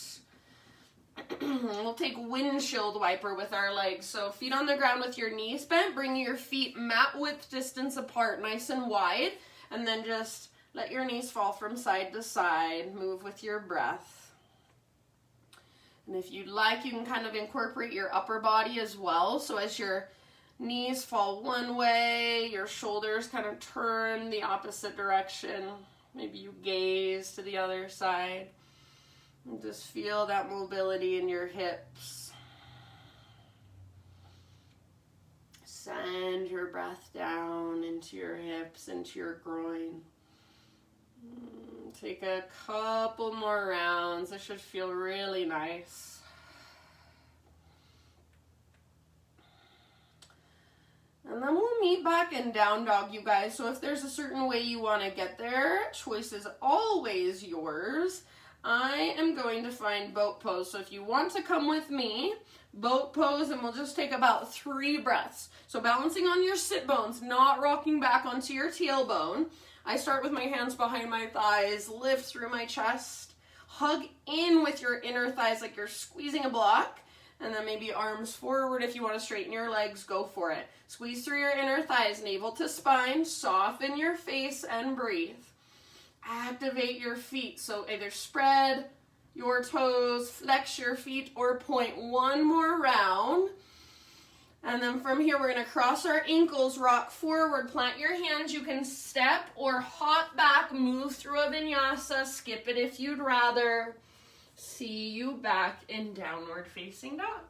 We'll take windshield wiper with our legs. So feet on the ground with your knees bent. Bring your feet mat width distance apart, nice and wide. And then just let your knees fall from side to side. Move with your breath. And if you'd like, you can kind of incorporate your upper body as well. So as your knees fall one way, your shoulders kind of turn the opposite direction. Maybe you gaze to the other side. And just feel that mobility in your hips. Send your breath down into your hips, into your groin. Take a couple more rounds. This should feel really nice. And then we'll meet back in down dog, you guys. So if there's a certain way you want to get there, choice is always yours. I am going to find boat pose. So if you want to come with me, boat pose, and we'll just take about 3 breaths. So balancing on your sit bones, not rocking back onto your tailbone. I start with my hands behind my thighs, lift through my chest, hug in with your inner thighs like you're squeezing a block, and then maybe arms forward. If you want to straighten your legs, go for it. Squeeze through your inner thighs, navel to spine, soften your face and breathe. Activate your feet, so either spread your toes, flex your feet, or point one more round. And then from here, we're going to cross our ankles, rock forward, plant your hands. You can step or hop back, move through a vinyasa, skip it if you'd rather. See you back in downward facing dog.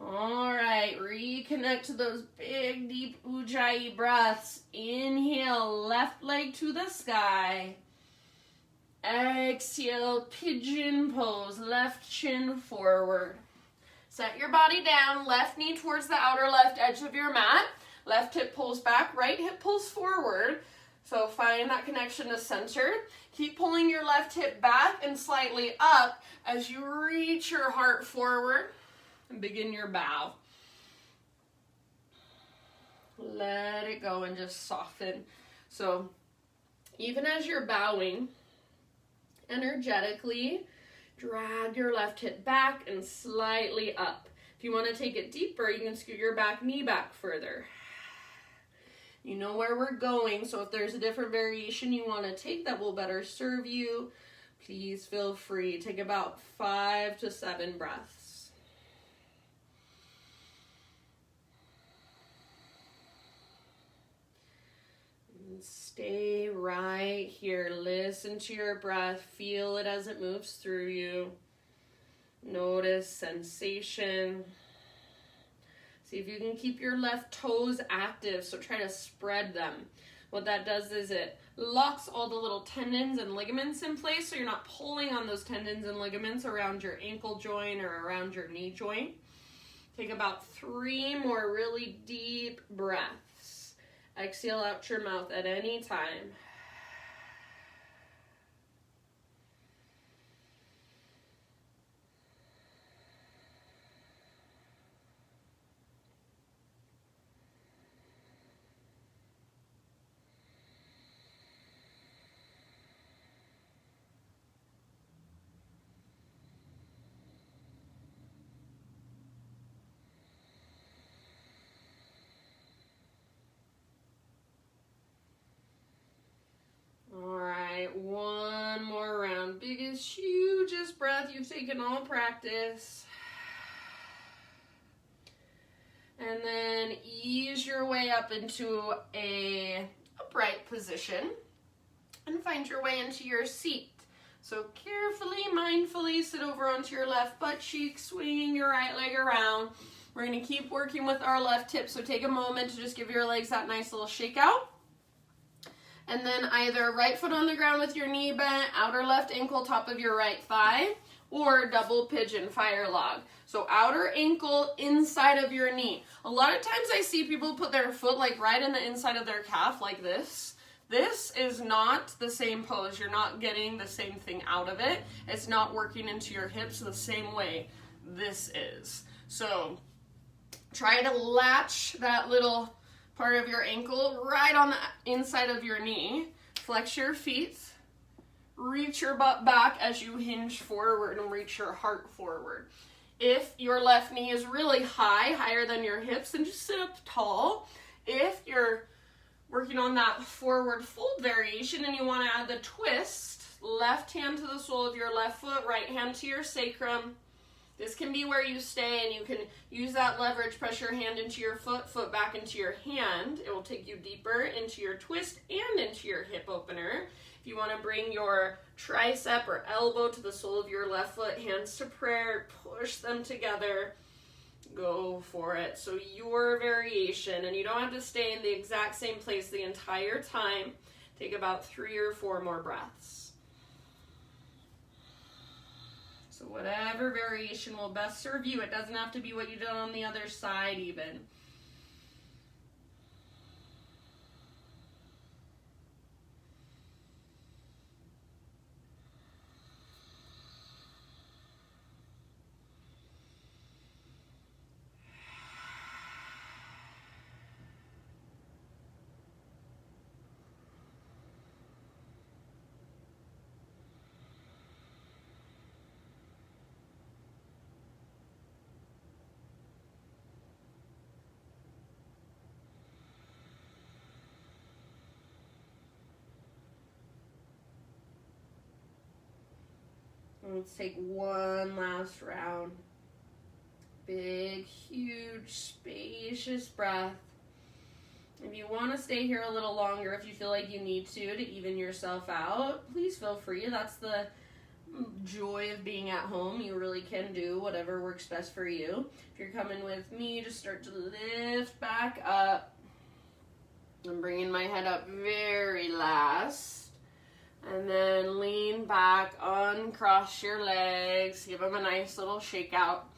All right, reconnect to those big, deep Ujjayi breaths. Inhale, left leg to the sky. Exhale, pigeon pose, left chin forward. Set your body down, left knee towards the outer left edge of your mat. Left hip pulls back, right hip pulls forward. So find that connection to center. Keep pulling your left hip back and slightly up as you reach your heart forward. And begin your bow. Let it go and just soften. So even as you're bowing, energetically drag your left hip back and slightly up. If you want to take it deeper, you can scoot your back knee back further. You know where we're going, so if there's a different variation you want to take that will better serve you, please feel free. Take about 5 to 7 breaths. Stay right here. Listen to your breath. Feel it as it moves through you. Notice sensation. See if you can keep your left toes active, so try to spread them. What that does is it locks all the little tendons and ligaments in place, so you're not pulling on those tendons and ligaments around your ankle joint or around your knee joint. Take about 3 more really deep breaths. Exhale out your mouth at any time. One more round. Biggest, hugest breath you've taken all practice. And then ease your way up into a upright position and find your way into your seat. So carefully, mindfully sit over onto your left butt cheek, swinging your right leg around. We're going to keep working with our left hip, so take a moment to just give your legs that nice little shake out. And then either right foot on the ground with your knee bent, outer left ankle, top of your right thigh, or double pigeon fire log. So outer ankle inside of your knee. A lot of times I see people put their foot like right in the inside of their calf like this. This is not the same pose. You're not getting the same thing out of it. It's not working into your hips the same way this is. So try to latch that little part of your ankle right on the inside of your knee. Flex your feet. Reach your butt back as you hinge forward and reach your heart forward. If your left knee is really high, higher than your hips, then just sit up tall. If you're working on that forward fold variation and you want to add the twist, left hand to the sole of your left foot, right hand to your sacrum. This can be where you stay, and you can use that leverage, press your hand into your foot, foot back into your hand. It will take you deeper into your twist and into your hip opener. If you want to bring your tricep or elbow to the sole of your left foot, hands to prayer, push them together, go for it. So your variation, and you don't have to stay in the exact same place the entire time. Take about 3 or 4 more breaths. So whatever variation will best serve you. It doesn't have to be what you did on the other side even. Let's take one last round. Big, huge, spacious breath. If you want to stay here a little longer, if you feel like you need to even yourself out, please feel free. That's the joy of being at home. You really can do whatever works best for you. If you're coming with me, just start to lift back up. I'm bringing my head up very last. And then lean back, uncross your legs, give them a nice little shake out.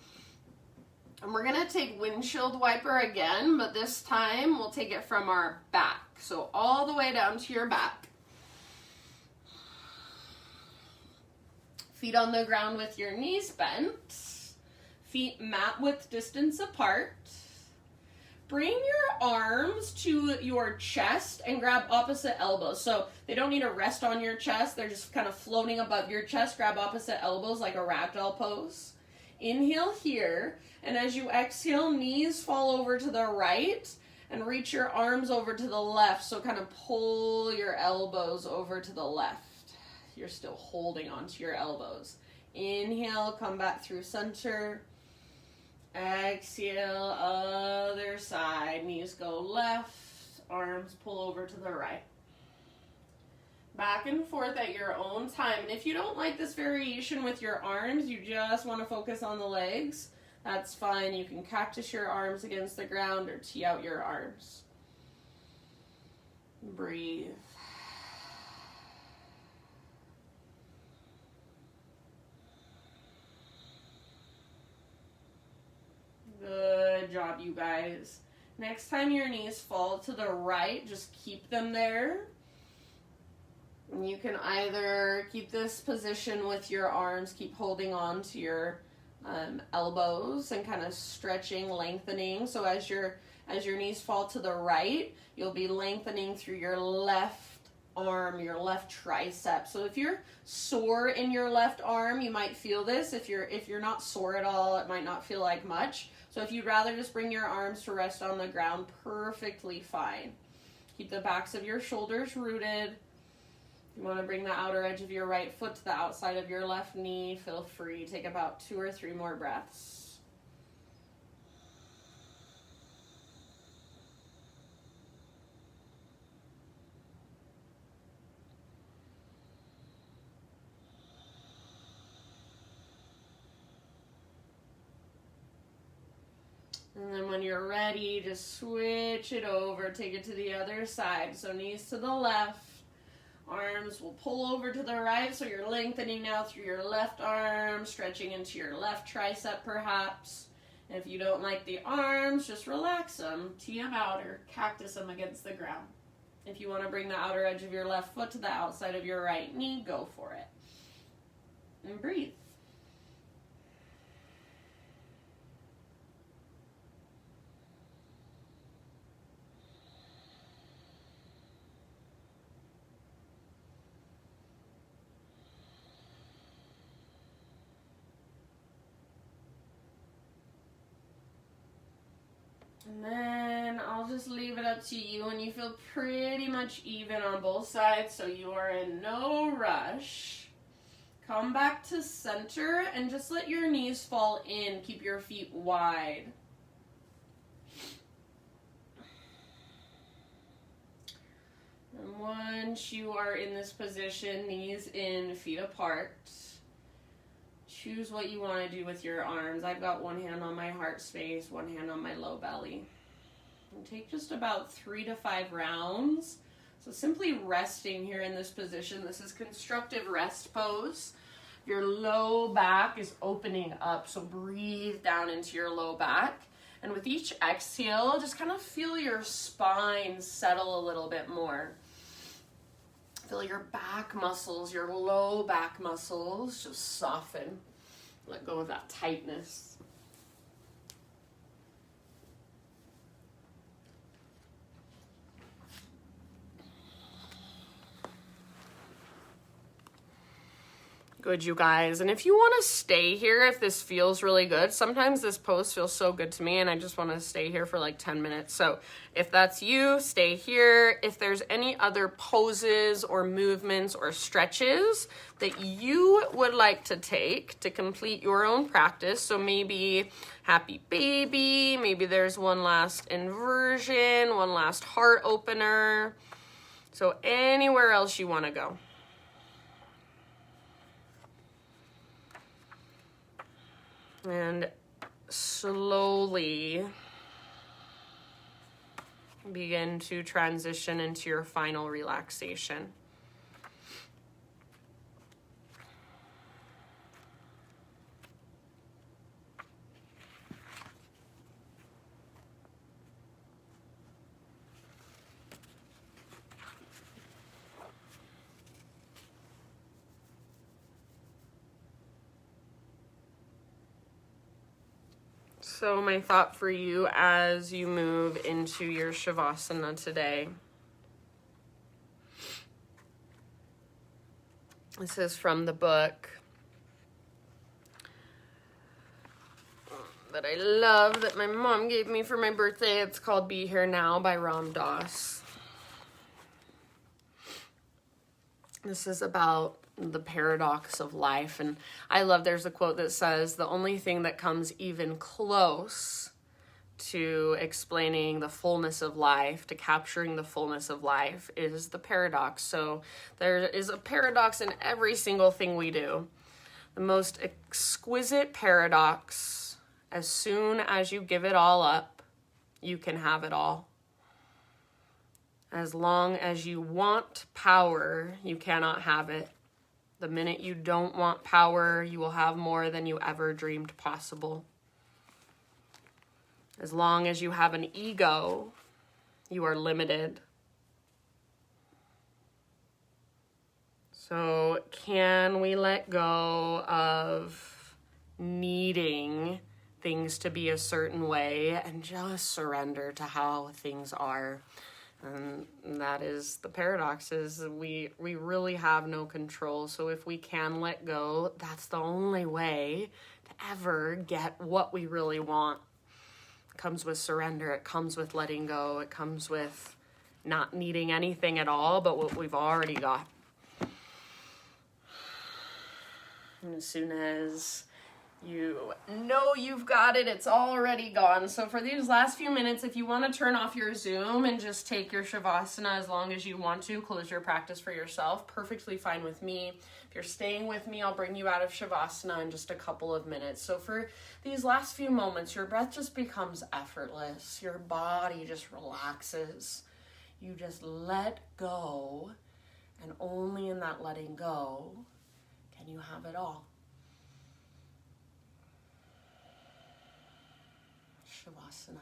And we're going to take windshield wiper again, but this time we'll take it from our back. So all the way down to your back. Feet on the ground with your knees bent. Feet mat width distance apart. Bring your arms to your chest and grab opposite elbows. So they don't need to rest on your chest. They're just kind of floating above your chest. Grab opposite elbows like a ragdoll pose. Inhale here. And as you exhale, knees fall over to the right and reach your arms over to the left. So kind of pull your elbows over to the left. You're still holding onto your elbows. Inhale, come back through center. Exhale, other side. Knees go left, arms pull over to the right. Back and forth at your own time. And if you don't like this variation with your arms, you just want to focus on the legs, that's fine. You can cactus your arms against the ground or tee out your arms. Breathe. Good job, you guys. Next time your knees fall to the right, just keep them there. And you can either keep this position with your arms, keep holding on to your elbows and kind of stretching, lengthening. So as your knees fall to the right, you'll be lengthening through your left arm, your left tricep. So if you're sore in your left arm, you might feel this. If you're not sore at all, it might not feel like much. So if you'd rather just bring your arms to rest on the ground, perfectly fine. Keep the backs of your shoulders rooted. You want to bring the outer edge of your right foot to the outside of your left knee. Feel free. Take about 2 or 3 more breaths. And then when you're ready, just switch it over. Take it to the other side. So knees to the left. Arms will pull over to the right. So you're lengthening now through your left arm, stretching into your left tricep perhaps. And if you don't like the arms, just relax them. Tee them out or cactus them against the ground. If you want to bring the outer edge of your left foot to the outside of your right knee, go for it. And breathe. And then I'll just leave it up to you, and you feel pretty much even on both sides, so you are in no rush. Come back to center and just let your knees fall in. Keep your feet wide. And once you are in this position, knees in, feet apart, choose what you want to do with your arms. I've got one hand on my heart space, one hand on my low belly. And take just about 3 to 5 rounds. So simply resting here in this position. This is constructive rest pose. Your low back is opening up, so breathe down into your low back. And with each exhale, just kind of feel your spine settle a little bit more. Feel your back muscles, your low back muscles just soften. Let go of that tightness. Good, you guys. And if you want to stay here, if this feels really good, sometimes this pose feels so good to me and I just want to stay here for like 10 minutes. So if that's you, stay here. If there's any other poses or movements or stretches that you would like to take to complete your own practice, so maybe happy baby, maybe there's one last inversion, one last heart opener. So anywhere else you want to go. And slowly begin to transition into your final relaxation. So my thought for you as you move into your Shavasana today. This is from the book that I love that my mom gave me for my birthday. It's called Be Here Now by Ram Dass. This is about the paradox of life, and I love, there's a quote that says, the only thing that comes even close to explaining the fullness of life, to capturing the fullness of life, is the paradox. So there is a paradox in every single thing we do. The most exquisite paradox, as soon as you give it all up, you can have it all. As long as you want power, you cannot have it. The minute you don't want power, you will have more than you ever dreamed possible. As long as you have an ego, you are limited. So can we let go of needing things to be a certain way and just surrender to how things are? And that is the paradox, is we really have no control. So if we can let go, that's the only way to ever get what we really want. It comes with surrender. It comes with letting go. It comes with not needing anything at all but what we've already got. And as soon as you know you've got it, it's already gone. So for these last few minutes, if you want to turn off your Zoom and just take your Shavasana as long as you want to, close your practice for yourself, perfectly fine with me. If you're staying with me, I'll bring you out of Shavasana in just a couple of minutes. So for these last few moments, your breath just becomes effortless. Your body just relaxes. You just let go, and only in that letting go can you have it all. Shavasana.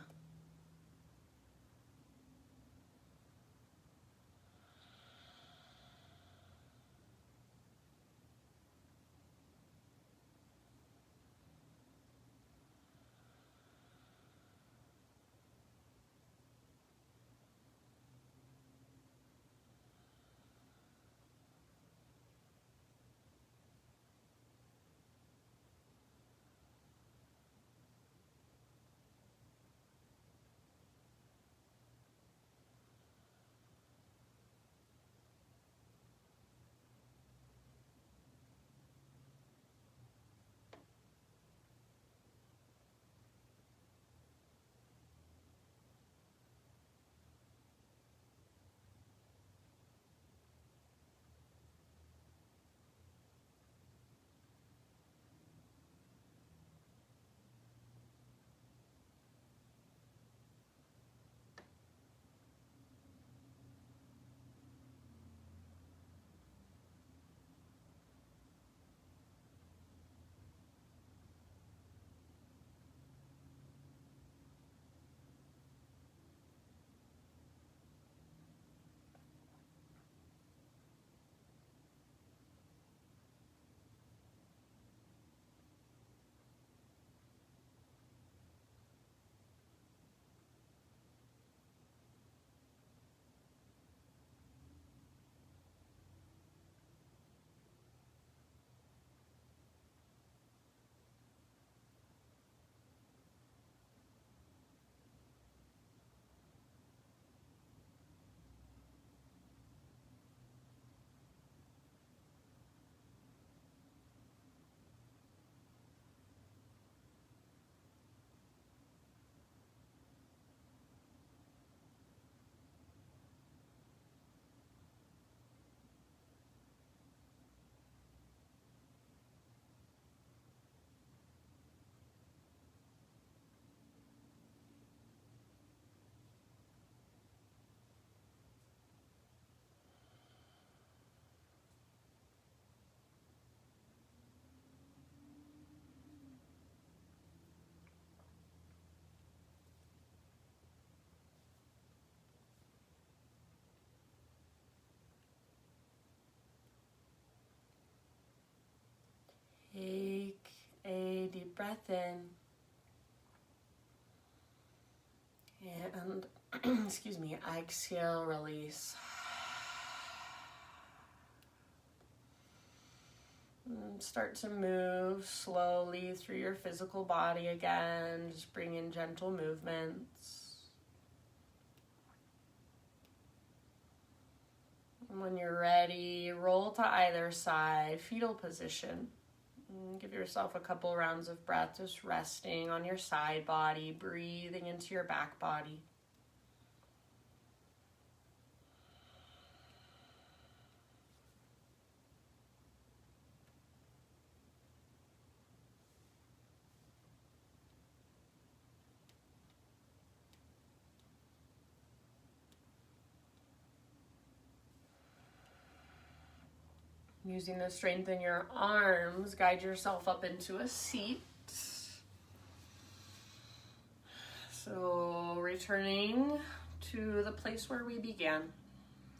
breath in. And, excuse me, exhale, release. And start to move slowly through your physical body again. Just bring in gentle movements. And when you're ready, roll to either side, fetal position. And give yourself a couple rounds of breath, just resting on your side body, breathing into your back body. Using the strength in your arms, guide yourself up into a seat. So returning to the place where we began,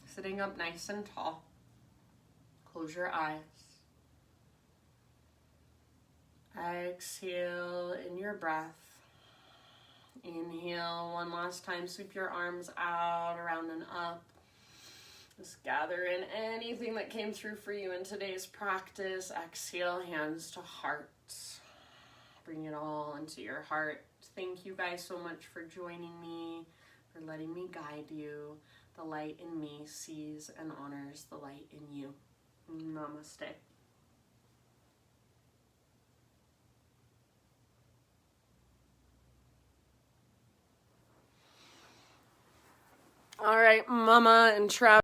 sitting up nice and tall. Close your eyes. Exhale in your breath. Inhale one last time, sweep your arms out, around and up. Just gather in anything that came through for you in today's practice. Exhale, hands to heart. Bring it all into your heart. Thank you guys so much for joining me, for letting me guide you. The light in me sees and honors the light in you. Namaste. All right, Mama and Travis.